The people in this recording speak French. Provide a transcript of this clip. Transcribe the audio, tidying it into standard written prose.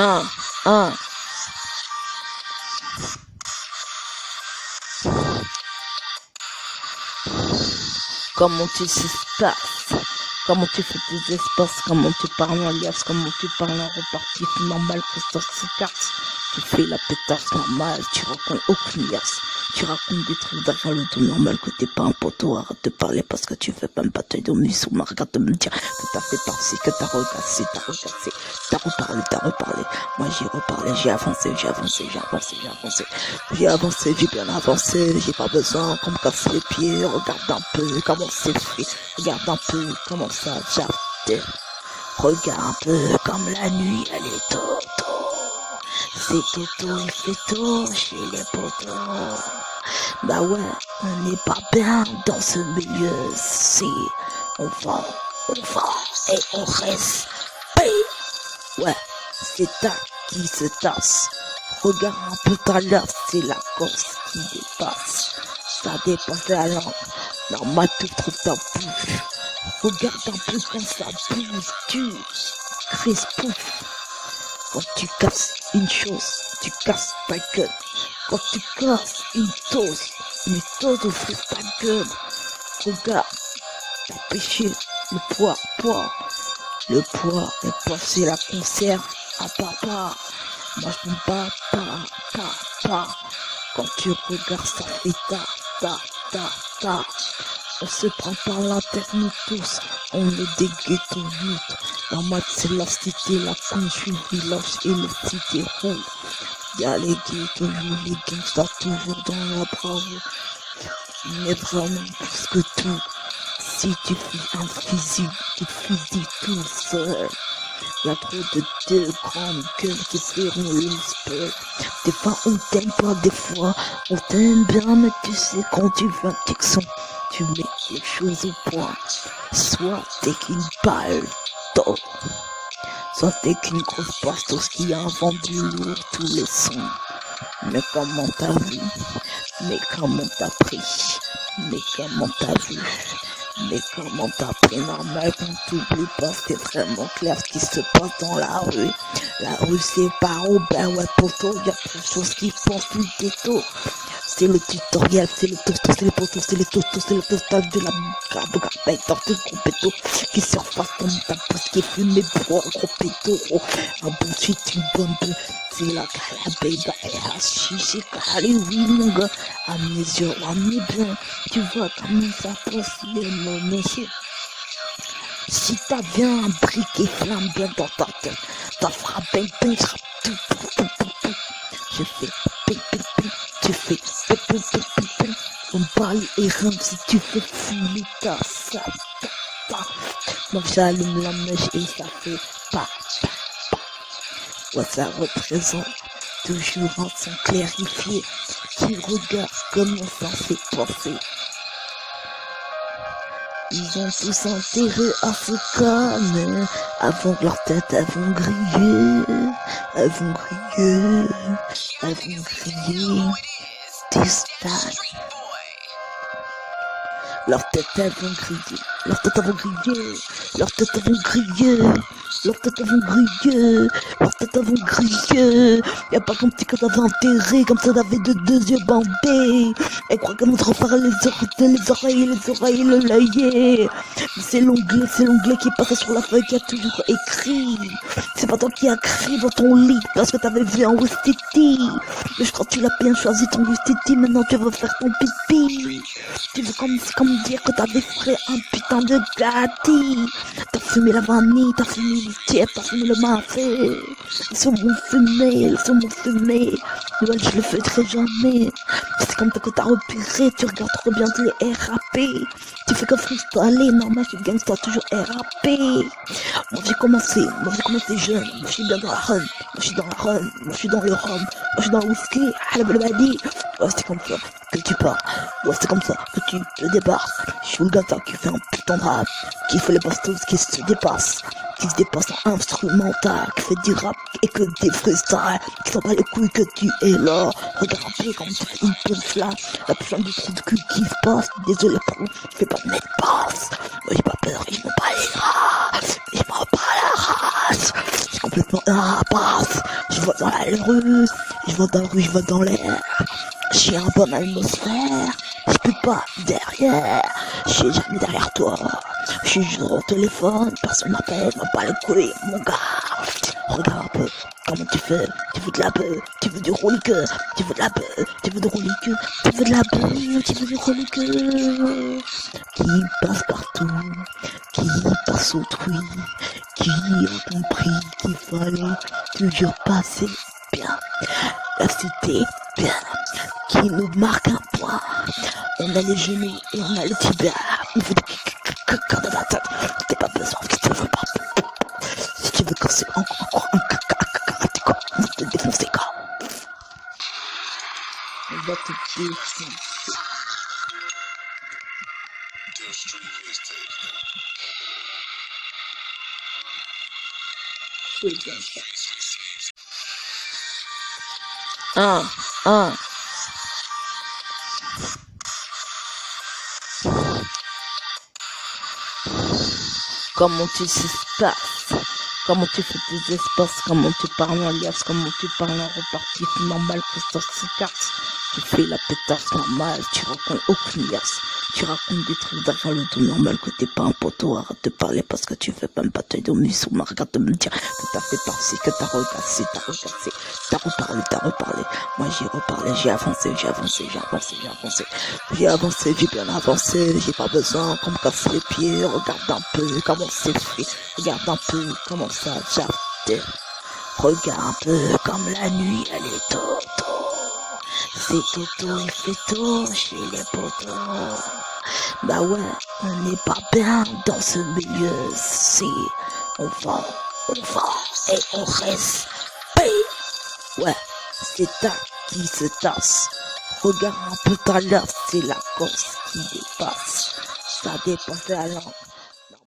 Un, un. Comment tu s'espaces, comment tu fais tes espaces, comment tu parles en liasse, comment tu parles en repartif normal que ça se casse. Tu fais la pétasse normale, tu racontes aucune liasse. Tu racontes des trucs derrière le dos normal que t'es pas un poteau, arrête de parler parce que tu fais même pas tes demi sous ma regarde de me dire que t'as fait passer, que t'as recassé, t'as reparlé. Moi j'ai reparlé, j'ai avancé, j'ai bien avancé, j'ai pas besoin qu'on me casse les pieds, regarde un peu comment c'est fait, regarde un peu comment ça jette, regarde un peu comme la nuit elle est tôt. C'est Toto, il fait tôt chez les potos. Bah ouais, on n'est pas bien dans ce milieu. Si on va et on reste. Ouais, c'est ta qui se tasse. Regarde un peu ta l'heure, c'est la course qui dépasse. Ça dépasse la langue. Normal, tu trouves ta bouche. Regarde un peu quand ça bouge. Tu crisses pouf. Quand tu casses une chose, tu casses ta gueule. Quand tu casses une toast au fond de ta gueule. Regarde, t'as pêché le poids. Le poids est passé la conserve à papa. Moi je n'aime pas. Quand tu regardes ça fait ta. On se prend par la tête nous tous, on est des ghettos youth. La mode c'est la cité, la country, village et le cité roux. Y'a les ghettos youth, les gangsters toujours dans la bravoure. Mais vraiment plus que tout, si tu fais un fusil, tu fusilles tout seul. Y'a trop de deux grandes gueules qui feront le spell. Des fois on t'aime pas, des fois on t'aime bien, mais tu sais quand tu veux un texan, tu mets les choses au point. Soit t'es qu'une balle d'or, soit t'es qu'une grosse bastos qui a vendu lourd tous les sons. Mais comment t'as vu? Mais comment t'as pris? Mais comment t'as vu? Mais comment t'as pris normal qu'on t'oublie pas, c'est vraiment clair ce qui se passe dans la rue. La rue c'est par où, ben ouais poto, y'a trop de choses qui font tout le ghetto. C'est le tutoriel, c'est le tosto, c'est les potos, c'est les tostos, c'est le tostage de la garde dans tout gros péto qui surface comme ta pousse qui est fumée pour un gros péto. Un bon suite, une bonne peu, c'est la baby, elle a chiché, allez oui mon gars, à mes yeux, à mes bien, tu vois comment ça passe, mon monsieur. Si t'as bien un briquet flamme bien dans ta tête, t'as frappé un sera tout. Je fais tu fais on parle et rien si tu fais fumer ta sape. Moi j'allume la mèche et ça fait pas. Ouais, ça représente toujours un son clarifié qui regarde comment ça s'est passé. Ils ont tous intérêt à se calmer avant que leur tête elles vont griller. This time. Leurs têtes elles vont griller. Y'a pas comme si quand t'avais enterré, comme ça t'avais deux yeux bandés. Elle croit qu'elle montre par les oreilles, l'œillet. C'est l'onglet qui passe sur la feuille qui a toujours écrit. C'est pas toi qui as écrit dans ton lit parce que t'avais vu un Wistiti. Mais je crois que tu l'as bien choisi ton Wistiti, maintenant tu veux faire ton pipi. Tu veux comme dire que t'avais fait un putain de gâtis. T'as fumé la vanille, t'as fumé le tiède, t'as fumé le mafé. Ils sont mon fumé. Ouais, je le ferai jamais. C'est comme ça que t'as repéré, tu regardes trop bien tous les RAP. Tu fais que freestyler, normal, tu gangsta toujours RAP. Moi j'ai commencé jeune, moi je suis bien dans la run, moi je suis dans le rhum, moi je suis dans le whisky, la badi. Ouais, c'est comme ça que tu pars, ouais, c'est comme ça que tu te débarques. Je suis le gars qui fait un putain de rap, qui fait les bastos, qui se dépasse en instrumental, qui fait du rap et que des freestyles, qui s'en bat les couilles que tu es là. Regarde un peu comme tu fais une punchline, la putain du trou de cul qui se passe. Désolé pour je fais pas de net passe. Moi j'ai pas peur, je m'en bats les races, je m'en bats la race. J'ai complètement passe. Je vois dans la rue, je vois dans la rue, je vois dans l'air. J'ai un bonne atmosphère. Je peux pas derrière. Je suis jamais derrière toi. Je suis juste au téléphone. Personne m'appelle, m'a pas les couilles, mon gars. Regarde un peu comment tu fais. Tu veux de la beuh, tu veux du roule-queue. Tu veux de la beuh, tu veux du roule-queue. Tu veux de la beuh, tu veux du roule-queue. Qui passe partout, qui passe autrui, qui a compris qu'il fallait toujours passer bien. La cité, bien, qui nous marque un point. On a les genoux et on a le tibia. On veut des caca de la tête. T'as pas besoin, si tu veux pas. Si tu veux casser encore un caca, on va te défoncer, quoi. On va te défoncer. C'est bien ça. Comment tu s'espaces, comment tu fais tes espaces, comment tu parles en liasse, comment tu parles en repartif normal que ça se casse. Tu fais la pétasse normale, tu racontes aucune liasse. Tu racontes des trucs derrière le dos normal que t'es pas un poteau, arrête de parler parce que tu fais même pas tes domis sous ma regarde de me dire que t'as fait passer, que t'as recassé, t'as reparlé. Moi j'ai reparlé, j'ai avancé, j'ai bien avancé, j'ai pas besoin qu'on me casse les pieds, regarde un peu comment c'est fait, regarde un peu comment ça jette, regarde un peu comme la nuit elle est tôt. C'est tôt, il fait tôt chez les potos. Bah ouais, on n'est pas bien dans ce milieu. Si on va et on reste. Ouais, c'est ta qui se tasse. Regarde un peu ta l'heure, c'est la course qui dépasse. Ça dépasse la langue.